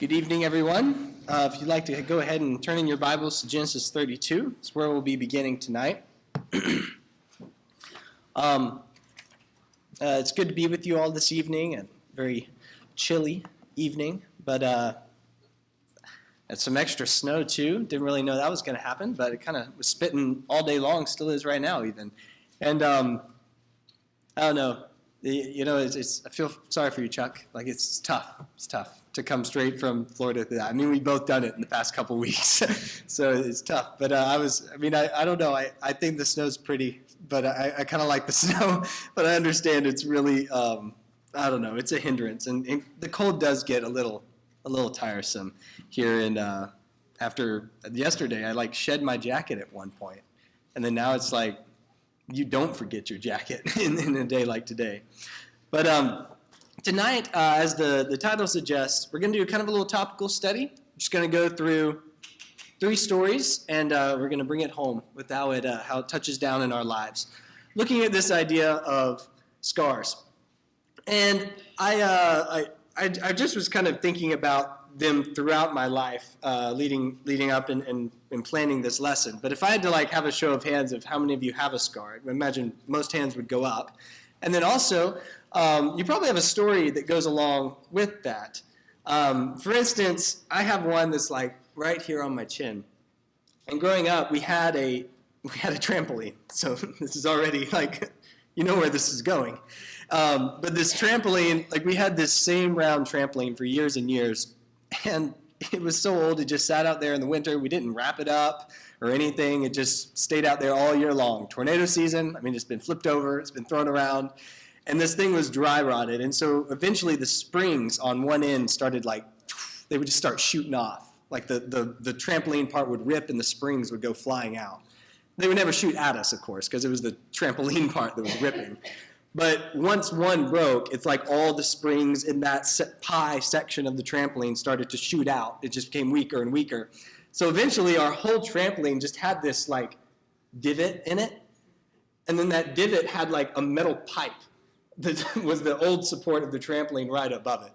Good evening, everyone. If you'd like to go ahead and turn in your Bibles to Genesis 32, it's where we'll be beginning tonight. It's good to be with you all this evening, a very chilly evening, but it's some extra snow too. Didn't really know that was going to happen, but it kind of was spitting all day long, still is right now even. And I don't know, I feel sorry for you, Chuck. Like it's tough. It's tough to come straight from Florida to that. I mean, we've both done it in the past couple weeks, so it's tough. But I don't know. I think the snow's pretty, but I kind of like the snow. But I understand it's really, I don't know. It's a hindrance, and the cold does get a little tiresome here. And after yesterday, I shed my jacket at one point, and then now it's like you don't forget your jacket in a day like today. But tonight, as the title suggests, we're going to do kind of a little topical study. We're just going to go through 3 stories, and we're going to bring it home with how it touches down in our lives. Looking at this idea of scars. And I just was kind of thinking about them throughout my life, leading up and planning this lesson. But if I had to have a show of hands of how many of you have a scar, I imagine most hands would go up. And then also, you probably have a story that goes along with that. For instance, I have one that's right here on my chin. And growing up, we had a trampoline. So this is already you know where this is going. But this trampoline, we had this same round trampoline for years and years. And it was so old, it just sat out there in the winter. We didn't wrap it up or anything. It just stayed out there all year long. Tornado season, it's been flipped over, it's been thrown around. And this thing was dry rotted. And so eventually the springs on one end started they would just start shooting off. The trampoline part would rip and the springs would go flying out. They would never shoot at us, of course, because it was the trampoline part that was ripping. But once one broke, it's all the springs in that pie section of the trampoline started to shoot out. It just became weaker and weaker. So eventually our whole trampoline just had this divot in it. And then that divot had a metal pipe that was the old support of the trampoline right above it.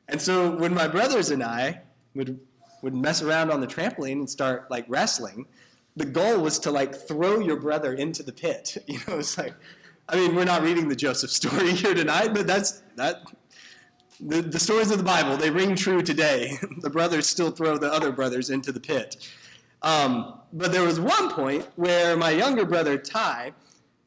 And so when my brothers and I would mess around on the trampoline and start wrestling, the goal was to throw your brother into the pit. It's we're not reading the Joseph story here tonight, but the stories of the Bible, they ring true today. The brothers still throw the other brothers into the pit. But there was one point where my younger brother, Ty,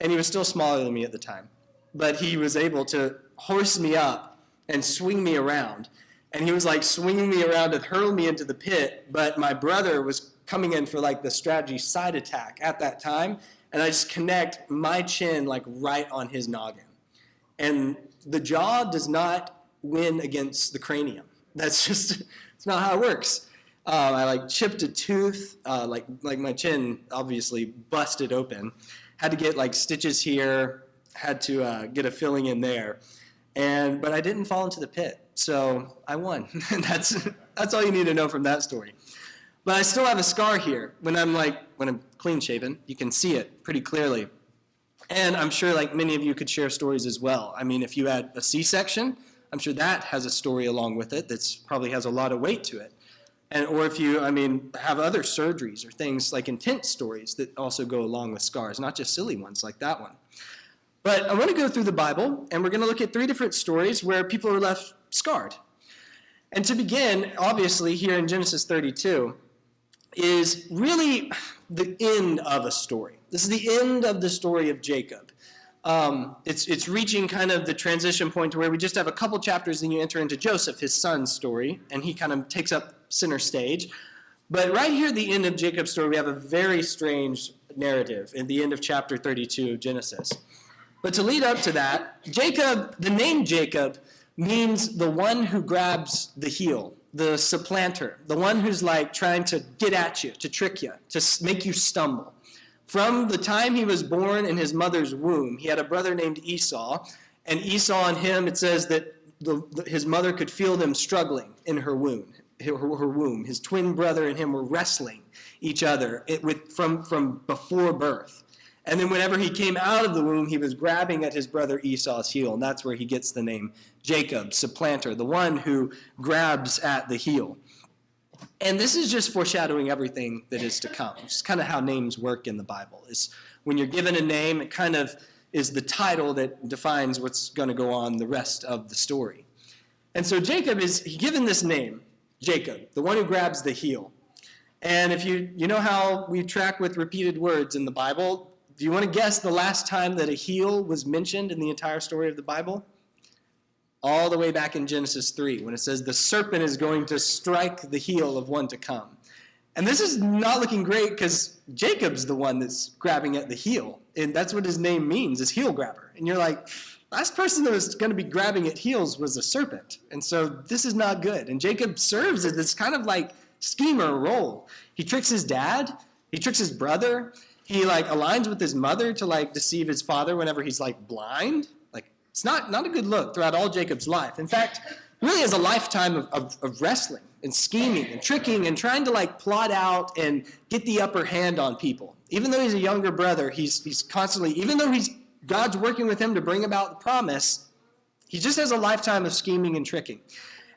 and he was still smaller than me at the time, but he was able to hoist me up and swing me around. And he was swinging me around to hurl me into the pit, but my brother was coming in for the strategy side attack at that time. And I just connect my chin right on his noggin. And the jaw does not win against the cranium. That's just, it's not how it works. I chipped a tooth, my chin obviously busted open. Had to get stitches here, had to get a filling in there. But I didn't fall into the pit, so I won. That's all you need to know from that story. But I still have a scar here. When I'm clean shaven, you can see it pretty clearly. And I'm sure many of you could share stories as well. If you had a C-section, I'm sure that has a story along with it that probably has a lot of weight to it. Or if you, have other surgeries or things intense stories that also go along with scars, not just silly ones like that one. But I want to go through the Bible, and we're going to look at 3 different stories where people are left scarred. And to begin, obviously, here in Genesis 32, is really the end of a story. This is the end of the story of Jacob. It's reaching kind of the transition point to where we just have a couple chapters and you enter into Joseph, his son's story, and he kind of takes up center stage. But right here at the end of Jacob's story, we have a very strange narrative at the end of chapter 32 of Genesis. But to lead up to that, Jacob, the name Jacob, means the one who grabs the heel, the supplanter, the one who's trying to get at you, to trick you, to make you stumble. From the time he was born in his mother's womb, he had a brother named Esau, and Esau and him, it says that his mother could feel them struggling in her womb. His twin brother and him were wrestling each other from before birth. And then whenever he came out of the womb, he was grabbing at his brother Esau's heel, and that's where he gets the name Jacob, supplanter, the one who grabs at the heel. And this is just foreshadowing everything that is to come. It's kind of how names work in the Bible. Is when you're given a name, it kind of is the title that defines what's going to go on the rest of the story. And so Jacob is given this name, Jacob, the one who grabs the heel. And if you know how we track with repeated words in the Bible, do you want to guess the last time that a heel was mentioned in the entire story of the Bible? All the way back in Genesis 3, when it says the serpent is going to strike the heel of one to come. And this is not looking great because Jacob's the one that's grabbing at the heel. And that's what his name means, is heel grabber. And you're like, last person that was going to be grabbing at heels was a serpent. And so this is not good. And Jacob serves as this kind of like schemer role. He tricks his dad. He tricks his brother. He like aligns with his mother to like deceive his father whenever he's like blind. Like it's not a good look throughout all Jacob's life. In fact, really is a lifetime of wrestling and scheming and tricking and trying to like plot out and get the upper hand on people. Even though he's a younger brother, he's constantly, even though God's working with him to bring about the promise, he just has a lifetime of scheming and tricking.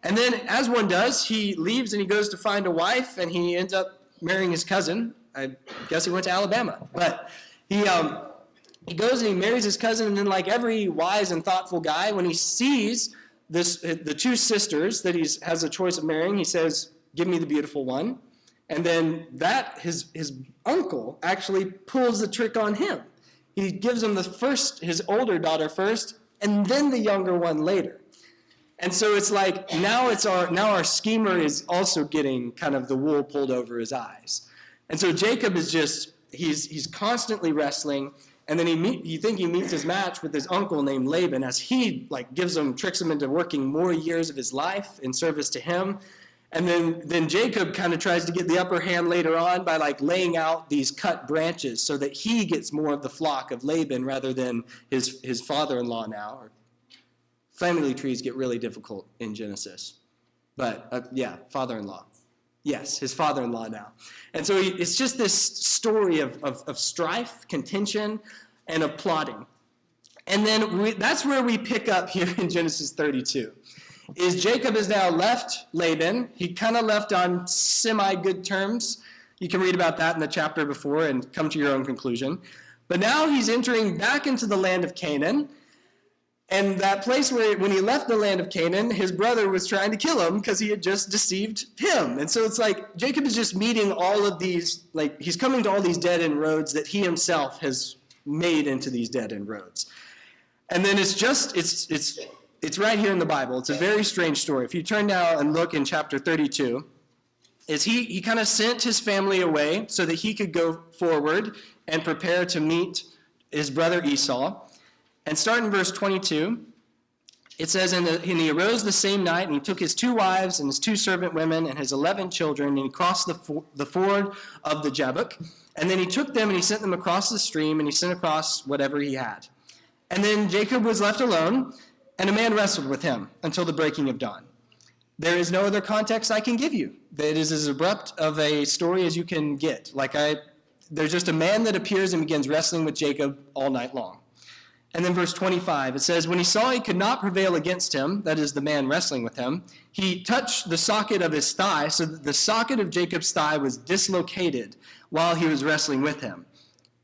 And then as one does, he leaves and he goes to find a wife and he ends up marrying his cousin. I guess he went to Alabama. But he goes and he marries his cousin, and then like every wise and thoughtful guy, when he sees the two sisters that he has a choice of marrying, he says, give me the beautiful one. And then his uncle actually pulls the trick on him. He gives him his older daughter first, and then the younger one later. And so it's like now our schemer is also getting kind of the wool pulled over his eyes. And so Jacob is he's constantly wrestling, and then you think he meets his match with his uncle named Laban as he like tricks him into working more years of his life in service to him. And then Jacob kind of tries to get the upper hand later on by like laying out these cut branches so that he gets more of the flock of Laban rather than his father-in-law now. Family trees get really difficult in Genesis. But father-in-law. Yes, his father-in-law now. And so it's just this story of strife, contention, and of plotting. And then that's where we pick up here in Genesis 32. Is Jacob has now left Laban. He kind of left on semi-good terms. You can read about that in the chapter before and come to your own conclusion. But now he's entering back into the land of Canaan. And that place where when he left the land of Canaan, his brother was trying to kill him because he had just deceived him. And so it's like Jacob is just meeting all of these, like he's coming to all these dead-end roads that he himself has made into these dead-end roads. And then it's right here in the Bible. It's a very strange story. If you turn now and look in chapter 32, is he kind of sent his family away so that he could go forward and prepare to meet his brother Esau. And start in verse 22, it says, and he arose the same night, and he took his 2 wives and his 2 servant women and his 11 children, and he crossed the ford of the Jabbok. And then he took them and he sent them across the stream, and he sent across whatever he had. And then Jacob was left alone, and a man wrestled with him until the breaking of dawn. There is no other context I can give you. It is as abrupt of a story as you can get. There's just a man that appears and begins wrestling with Jacob all night long. And then verse 25, it says, when he saw he could not prevail against him, that is the man wrestling with him, he touched the socket of his thigh, so that the socket of Jacob's thigh was dislocated while he was wrestling with him.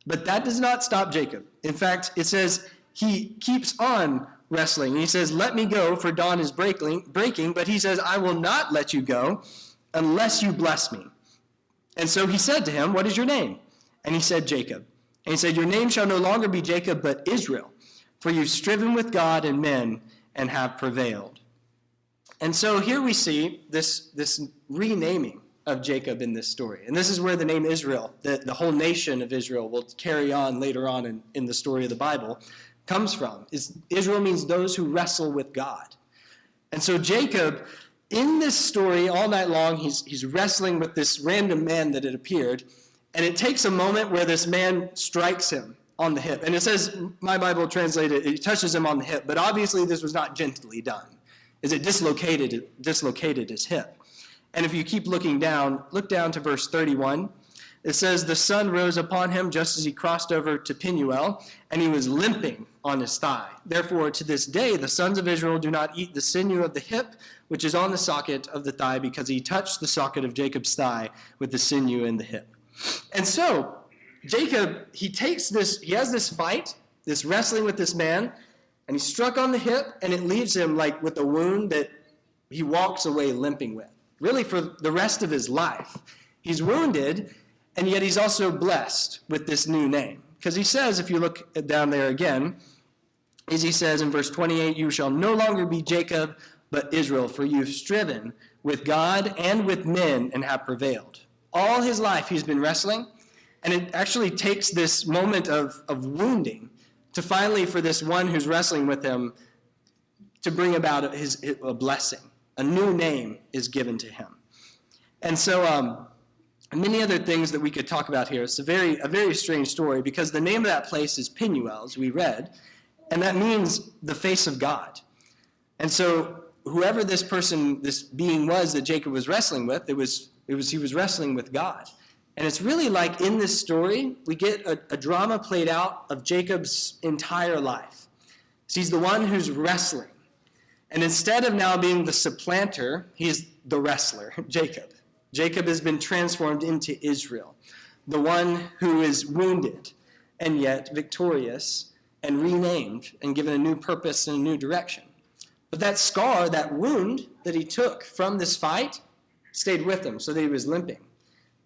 But that does not stop Jacob. In fact, it says he keeps on wrestling. And he says, let me go, for dawn is breaking. But he says, I will not let you go unless you bless me. And so he said to him, what is your name? And he said, Jacob. And he said, your name shall no longer be Jacob, but Israel. For you've striven with God and men and have prevailed. And so here we see this renaming of Jacob in this story. And this is where the name Israel, the whole nation of Israel, will carry on later on in the story of the Bible, comes from. Israel means those who wrestle with God. And so Jacob, in this story all night long, he's wrestling with this random man that had appeared. And it takes a moment where this man strikes him on the hip. And it says, my Bible translated, it touches him on the hip. But obviously this was not gently done. It dislocated his hip. And if you keep looking down, look down to verse 31. It says, the sun rose upon him just as he crossed over to Penuel, and he was limping on his thigh. Therefore, to this day, the sons of Israel do not eat the sinew of the hip, which is on the socket of the thigh, because he touched the socket of Jacob's thigh with the sinew in the hip. And so, Jacob, he has this fight, this wrestling with this man, and he's struck on the hip, and it leaves him like with a wound that he walks away limping with, really for the rest of his life. He's wounded, and yet he's also blessed with this new name. Because he says, if you look down there again, as he says in verse 28, you shall no longer be Jacob, but Israel, for you've striven with God and with men and have prevailed. All his life he's been wrestling, and it actually takes this moment of wounding to finally, for this one who's wrestling with him, to bring about a blessing. A new name is given to him. And so many other things that we could talk about here. It's a very strange story, because the name of that place is Penuel, as we read, and that means the face of God. And so whoever this being was that Jacob was wrestling with, he was wrestling with God. And it's really like in this story, we get a drama played out of Jacob's entire life. So he's the one who's wrestling. And instead of now being the supplanter, he's the wrestler, Jacob. Jacob has been transformed into Israel, the one who is wounded and yet victorious and renamed and given a new purpose and a new direction. But that scar, that wound that he took from this fight, stayed with him so that he was limping.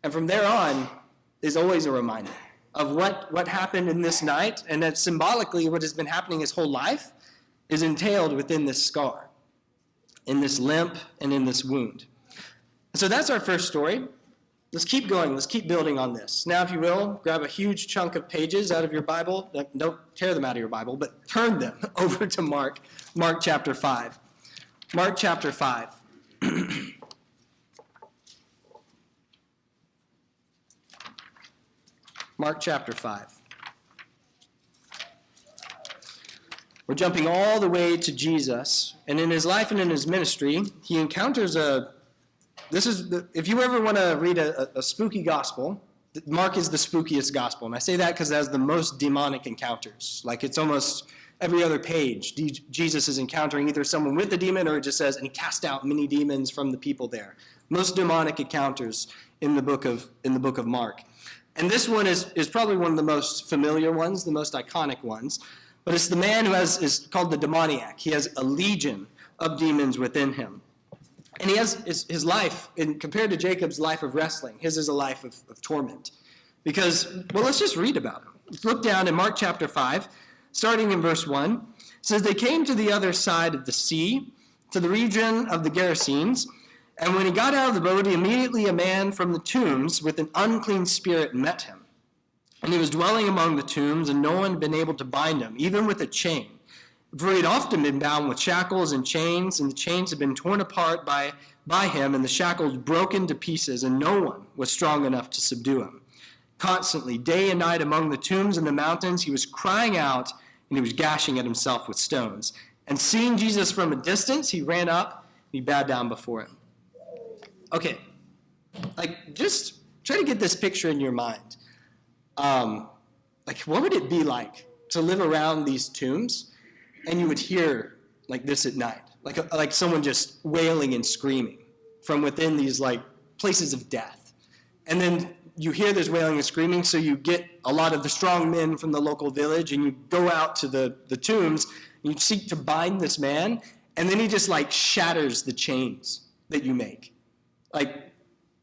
And from there on is always a reminder of what happened in this night, and that symbolically what has been happening his whole life is entailed within this scar, in this limp and in this wound. So that's our first story. Let's keep going. Let's keep building on this. Now, if you will, grab a huge chunk of pages out of your Bible. Don't tear them out of your Bible, but turn them over to Mark chapter 5. Mark chapter 5. Mark chapter 5. We're jumping all the way to Jesus, and in his life and in his ministry, he encounters if you ever want to read a spooky gospel, Mark is the spookiest gospel, and I say that because it has the most demonic encounters. Like it's almost every other page, Jesus is encountering either someone with a demon, or it just says, and he cast out many demons from the people there. Most demonic encounters in the book of Mark. And this one is probably one of the most familiar ones, the most iconic ones. But it's the man who is called the demoniac. He has a legion of demons within him. And he has his life, compared to Jacob's life of wrestling, his is a life of torment. Because, well, let's just read about him. Let's look down in Mark chapter 5, starting in verse 1. It says, they came to the other side of the sea, to the region of the Gerasenes. And when he got out of the boat, immediately a man from the tombs with an unclean spirit met him. And he was dwelling among the tombs, and no one had been able to bind him, even with a chain. For he had often been bound with shackles and chains, and the chains had been torn apart by him, and the shackles broken to pieces, and no one was strong enough to subdue him. Constantly, day and night among the tombs and the mountains, he was crying out, and he was gashing at himself with stones. And seeing Jesus from a distance, he ran up, and he bowed down before him. Okay, just try to get this picture in your mind. What would it be like to live around these tombs and you would hear like this at night, like someone just wailing and screaming from within these places of death. And then you hear this wailing and screaming, so you get a lot of the strong men from the local village and you go out to the tombs and you seek to bind this man, and then he just shatters the chains that you make.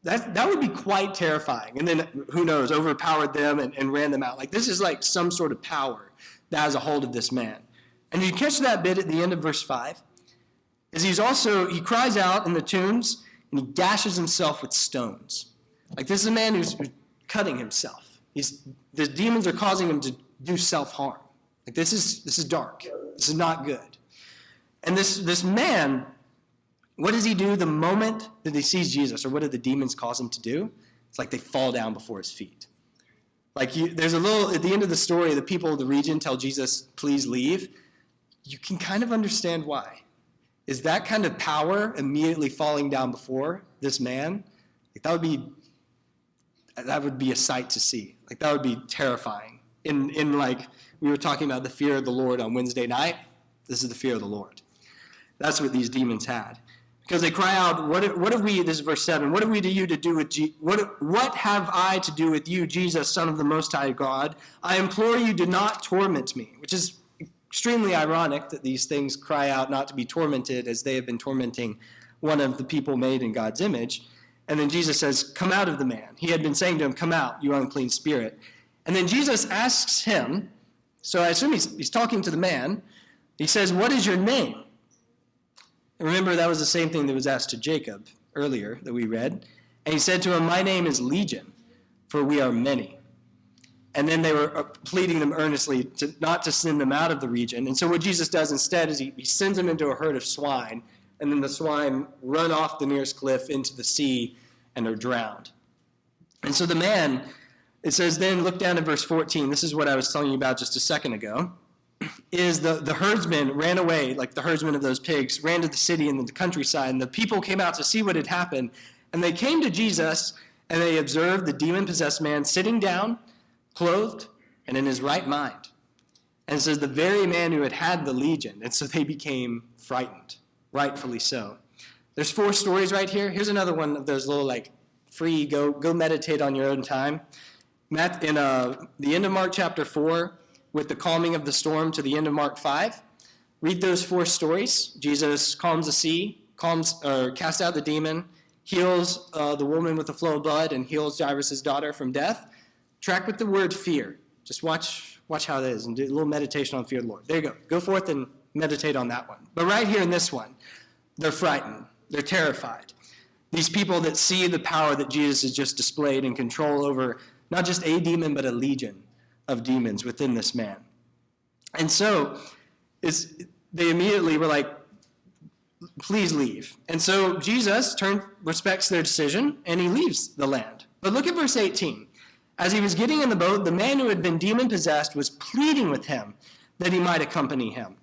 That would be quite terrifying. And then, who knows, overpowered them and ran them out. This is some sort of power that has a hold of this man. And you catch that bit at the end of verse 5. He cries out in the tombs, and he gashes himself with stones. This is a man who's cutting himself. The demons are causing him to do self-harm. This is dark. This is not good. And this man, what does he do the moment that he sees Jesus, or what do the demons cause him to do? It's they fall down before his feet. There's at the end of the story, the people of the region tell Jesus, please leave. You can kind of understand why. Is that kind of power immediately falling down before this man? That would be that would be a sight to see. Like, that would be terrifying. In like, we were talking about the fear of the Lord on Wednesday night. This is the fear of the Lord. That's what these demons had. Because they cry out, what have we, this is verse 7, what have we to you to do with, what have I to do with you, Jesus, Son of the Most High God? I implore you, do not torment me. Which is extremely ironic that these things cry out not to be tormented as they have been tormenting one of the people made in God's image. And then Jesus says, come out of the man. He had been saying to him, come out, you unclean spirit. And then Jesus asks him, so I assume he's talking to the man. He says, what is your name? And remember, that was the same thing that was asked to Jacob earlier that we read. And he said to him, my name is Legion, for we are many. And then they were pleading them earnestly not to send them out of the region. And so what Jesus does instead is he sends them into a herd of swine, and then the swine run off the nearest cliff into the sea and are drowned. And so the man, it says then, look down at verse 14. This is what I was telling you about just a second ago. Is the herdsmen ran away, like the herdsmen of those pigs, ran to the city and the countryside, and the people came out to see what had happened. And they came to Jesus, and they observed the demon-possessed man sitting down, clothed, and in his right mind. And it says the very man who had the legion. And so they became frightened, rightfully so. There's 4 stories right here. Here's another one of those little, like, free, go meditate on your own time. In the end of Mark chapter 4, with the calming of the storm to the end of Mark 5. Read those 4 stories. Jesus calms the sea, casts out the demon, heals the woman with the flow of blood, and heals Jairus' daughter from death. Track with the word fear. Just watch how it is and do a little meditation on fear of the Lord. There you go. Go forth and meditate on that one. But right here in this one, they're frightened. They're terrified. These people that see the power that Jesus has just displayed and control over not just a demon, but a legion of demons within this man. And so they immediately were like, please leave. And so Jesus respects their decision, and he leaves the land. But look at verse 18. As he was getting in the boat, the man who had been demon-possessed was pleading with him that he might accompany him.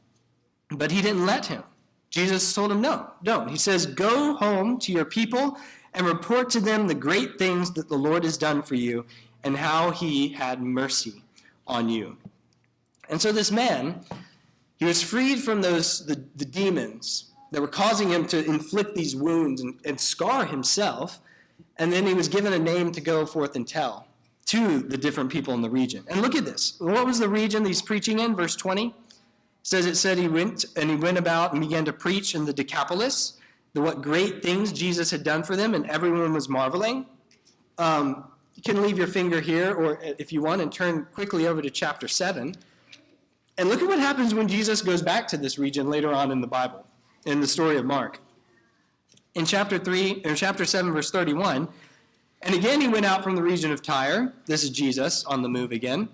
But he didn't let him. Jesus told him, no, don't. He says, go home to your people and report to them the great things that the Lord has done for you and how he had mercy on you. And so this man, he was freed from the demons that were causing him to inflict these wounds and scar himself. And then he was given a name to go forth and tell to the different people in the region. And look at this. What was the region that he's preaching in? Verse 20 said he went about and began to preach in the Decapolis, what great things Jesus had done for them, and everyone was marveling. You can leave your finger here, or if you want, and turn quickly over to chapter 7. And look at what happens when Jesus goes back to this region later on in the Bible, in the story of Mark. In chapter 7, verse 31, and again he went out from the region of Tyre. This is Jesus on the move again.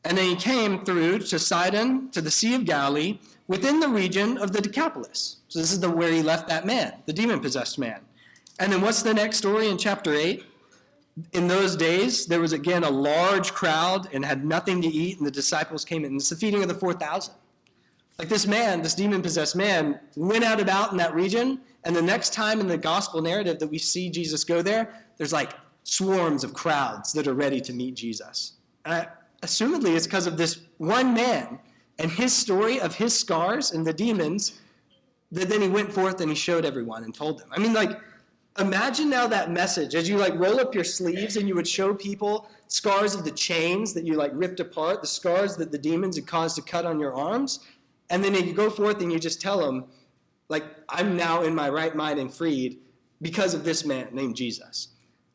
And then he came through to Sidon, to the Sea of Galilee, within the region of the Decapolis. So this is where he left that man, the demon-possessed man. And then what's the next story in chapter 8? In those days, there was again a large crowd and had nothing to eat, and the disciples came in. It's the feeding of the 4,000. Like this man, this demon-possessed man, went out about in that region, and the next time in the gospel narrative that we see Jesus go there, there's like swarms of crowds that are ready to meet Jesus. And assumedly, it's because of this one man and his story of his scars and the demons that then he went forth and he showed everyone and told them. I mean, like, imagine now that message as you like roll up your sleeves and you would show people scars of the chains that you like ripped apart, the scars that the demons had caused to cut on your arms. And then you go forth and you just tell them, like, I'm now in my right mind and freed because of this man named Jesus.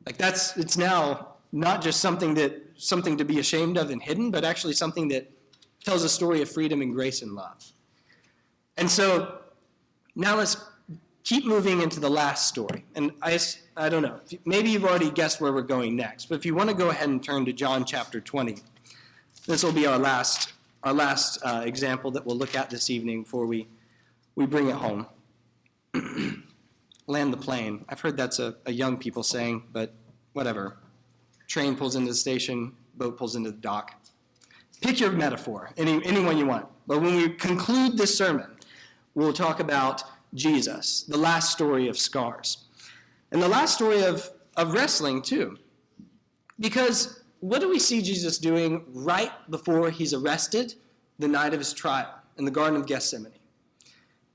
Like it's now not just something to be ashamed of and hidden, but actually something that tells a story of freedom and grace and love. And so now let's keep moving into the last story. And I don't know, maybe you've already guessed where we're going next, but if you want to go ahead and turn to John chapter 20, this will be our last example that we'll look at this evening before we bring it home. Land the plane. I've heard that's a young people saying, but whatever. Train pulls into the station, boat pulls into the dock. Pick your metaphor, anyone you want. But when we conclude this sermon, we'll talk about Jesus, the last story of scars. And the last story of wrestling, too. Because what do we see Jesus doing right before he's arrested the night of his trial in the Garden of Gethsemane?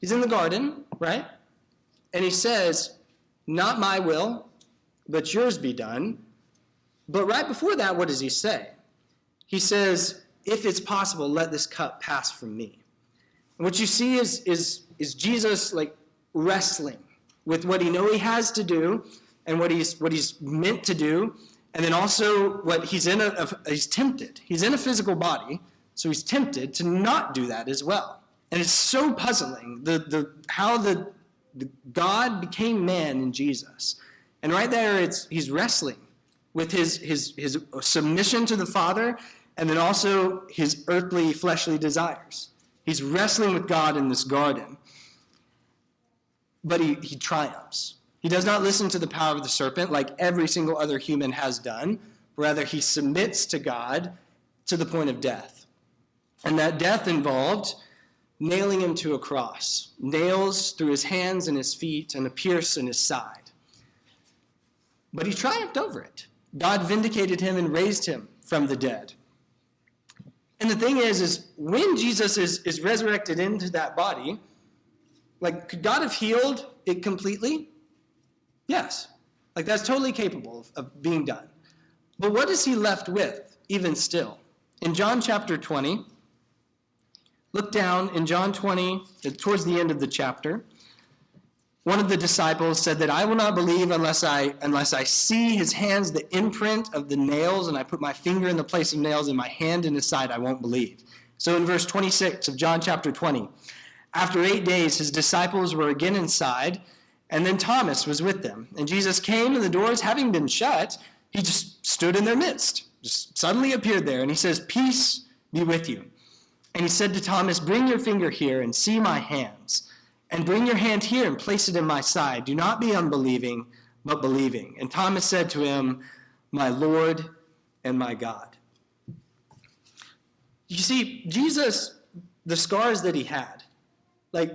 He's in the garden, right? And he says, not my will, but yours be done. But right before that, what does he say? He says, if it's possible, let this cup pass from me. And what you see is Jesus like wrestling with what he knows he has to do and what he's meant to do, and then also what he's tempted. He's in a physical body, so he's tempted to not do that as well. And it's so puzzling how the God became man in Jesus. And right there, he's wrestling with his submission to the Father, and then also his earthly, fleshly desires. He's wrestling with God in this garden. But he triumphs. He does not listen to the power of the serpent like every single other human has done. Rather, he submits to God to the point of death. And that death involved nailing him to a cross, nails through his hands and his feet, and a pierce in his side. But he triumphed over it. God vindicated him and raised him from the dead. And the thing is when Jesus is resurrected into that body, like, could God have healed it completely? Yes. Like, that's totally capable of being done. But what is he left with, even still? In John chapter 20, look down in John 20, towards the end of the chapter. One of the disciples said that I will not believe unless I see his hands, the imprint of the nails, and I put my finger in the place of nails and my hand in his side, I won't believe. So in verse 26 of John chapter 20, after 8 days, his disciples were again inside, and then Thomas was with them. And Jesus came, and the doors having been shut, he just stood in their midst, just suddenly appeared there, and he says, peace be with you. And he said to Thomas, bring your finger here and see my hands, and bring your hand here and place it in my side. Do not be unbelieving, but believing. And Thomas said to him, my Lord and my God. You see, Jesus, the scars that he had, like,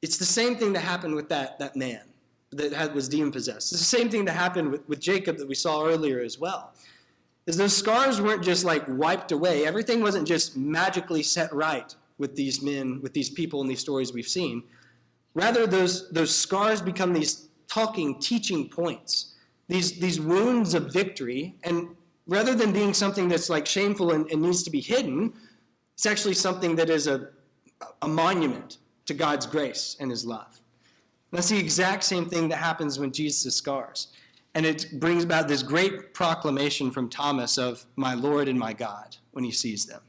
it's the same thing that happened with that man that was demon-possessed. It's the same thing that happened with Jacob that we saw earlier as well. Is those scars weren't just like wiped away. Everything wasn't just magically set right with these men, with these people in these stories we've seen. Rather, those scars become these talking, teaching points, these wounds of victory. And rather than being something that's like shameful and needs to be hidden, it's actually something that is a monument to God's grace and his love. That's the exact same thing that happens when Jesus' scars. And it brings about this great proclamation from Thomas of my Lord and my God when he sees them.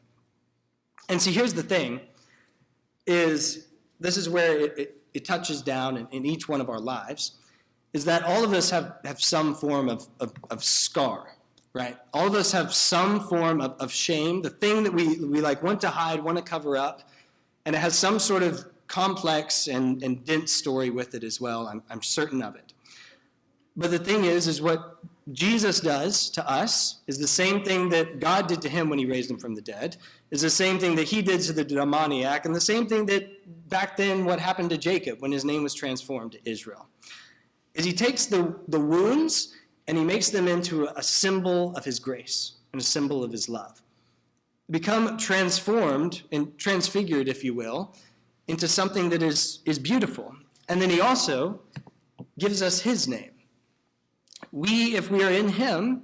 And see, here's the thing, is this is where it touches down in each one of our lives, is that all of us have some form of scar, right? All of us have some form of shame, the thing that we like want to hide, want to cover up, and it has some sort of complex and dense story with it as well. I'm certain of it. But the thing is what Jesus does to us is the same thing that God did to him when he raised him from the dead, is the same thing that he did to the demoniac, and the same thing that back then what happened to Jacob when his name was transformed to Israel. Is he takes the wounds and he makes them into a symbol of his grace and a symbol of his love. Become transformed and transfigured, if you will, into something that is beautiful. And then he also gives us his name. We, if we are in him,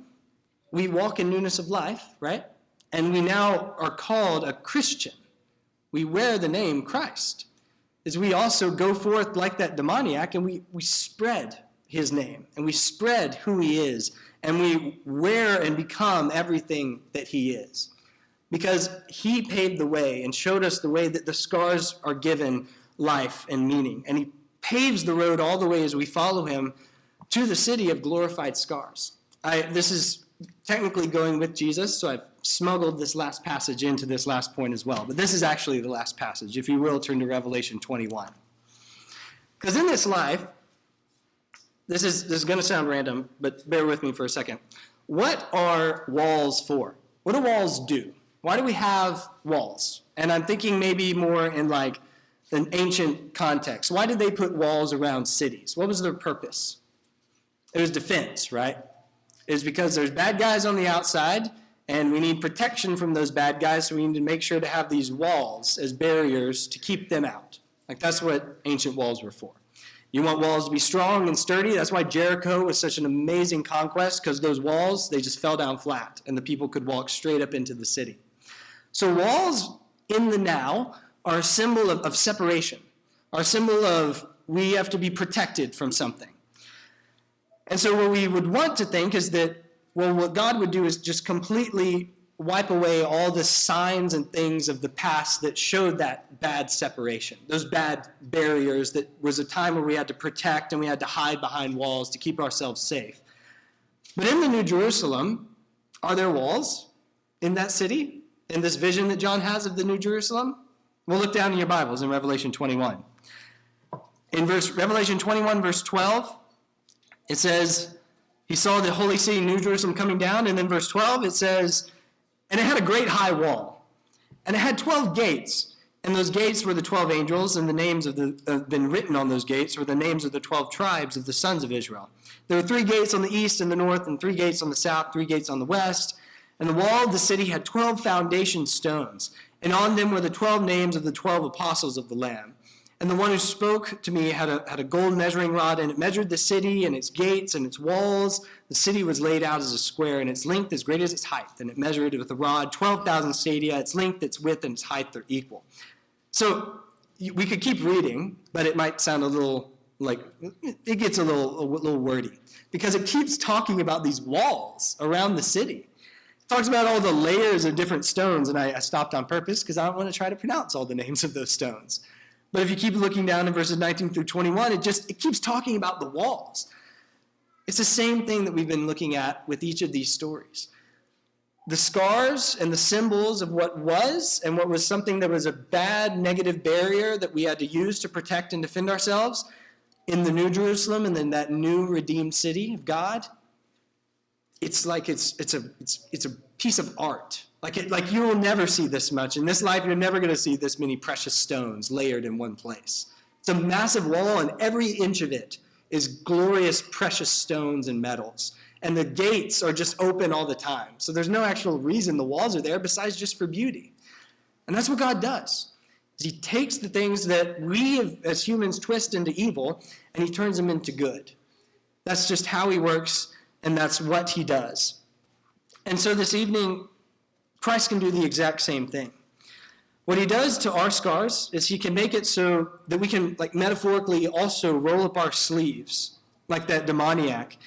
we walk in newness of life, right? And we now are called a Christian. We wear the name Christ. As we also go forth like that demoniac and we spread his name and we spread who he is and we wear and become everything that he is. Because he paved the way and showed us the way that the scars are given life and meaning. And he paves the road all the way as we follow him to the city of glorified scars. This is technically going with Jesus, so I've smuggled this last passage into this last point as well. But this is actually the last passage. If you will, turn to Revelation 21. Because in this life, this is going to sound random, but bear with me for a second. What are walls for? What do walls do? Why do we have walls? And I'm thinking maybe more in like an ancient context. Why did they put walls around cities? What was their purpose? It was defense, right? is because there's bad guys on the outside, and we need protection from those bad guys, so we need to make sure to have these walls as barriers to keep them out. Like, that's what ancient walls were for. You want walls to be strong and sturdy. That's why Jericho was such an amazing conquest, because those walls, they just fell down flat, and the people could walk straight up into the city. So walls in the now are a symbol of separation, are a symbol of we have to be protected from something. And so what we would want to think is that, well, what God would do is just completely wipe away all the signs and things of the past that showed that bad separation, those bad barriers that was a time where we had to protect and we had to hide behind walls to keep ourselves safe. But in the New Jerusalem, are there walls in that city, in this vision that John has of the New Jerusalem? We'll look down in your Bibles in Revelation 21. In Revelation 21, verse 12, it says, he saw the holy city, New Jerusalem, coming down. And then verse 12, it says, and it had a great high wall. And it had 12 gates. And those gates were the 12 angels, and the names of been written on those gates were the names of the 12 tribes of the sons of Israel. There were 3 gates on the east and the north, and 3 gates on the south, 3 gates on the west. And the wall of the city had 12 foundation stones. And on them were the 12 names of the 12 apostles of the Lamb. And the one who spoke to me had a gold measuring rod, and it measured the city and its gates and its walls. The city was laid out as a square, and its length as great as its height. And it measured with a rod 12,000 stadia. Its length, its width, and its height are equal. So we could keep reading, but it might sound a little like, it gets a little wordy, because it keeps talking about these walls around the city. It talks about all the layers of different stones, and I stopped on purpose because I don't want to try to pronounce all the names of those stones. But if you keep looking down in verses 19 through 21, it keeps talking about the walls. It's the same thing that we've been looking at with each of these stories. The scars and the symbols of what was and what was something that was a bad, negative barrier that we had to use to protect and defend ourselves in the New Jerusalem and then that new redeemed city of God. It's like it's a piece of art. Like you will never see this much. In this life, you're never going to see this many precious stones layered in one place. It's a massive wall, and every inch of it is glorious, precious stones and metals. And the gates are just open all the time. So there's no actual reason the walls are there besides just for beauty. And that's what God does. He takes the things that we as humans twist into evil, and he turns them into good. That's just how he works, and that's what he does. And so this evening, Christ can do the exact same thing. What he does to our scars is he can make it so that we can, like, metaphorically also roll up our sleeves, like that demoniac,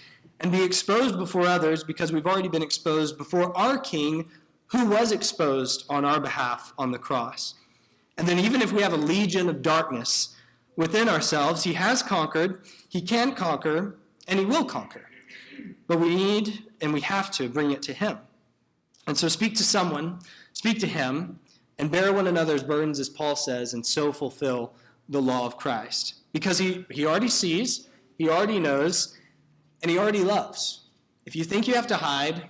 and be exposed before others because we've already been exposed before our King, who was exposed on our behalf on the cross. And then even if we have a legion of darkness within ourselves, he has conquered, he can conquer, and he will conquer. But we need and we have to bring it to him. And so speak to someone, speak to him, and bear one another's burdens, as Paul says, and so fulfill the law of Christ. Because he already sees, he already knows, and he already loves. If you think you have to hide,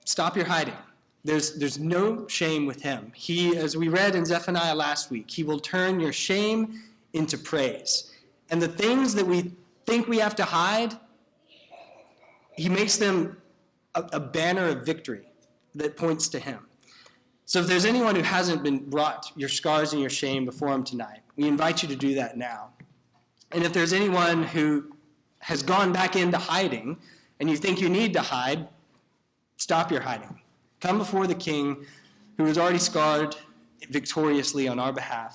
stop your hiding. There's no shame with him. He, as we read in Zephaniah last week, he will turn your shame into praise. And the things that we think we have to hide, he makes them a banner of victory that points to him. So if there's anyone who hasn't been brought your scars and your shame before him tonight, we invite you to do that now. And if there's anyone who has gone back into hiding and you think you need to hide, stop your hiding. Come before the King who has already scarred victoriously on our behalf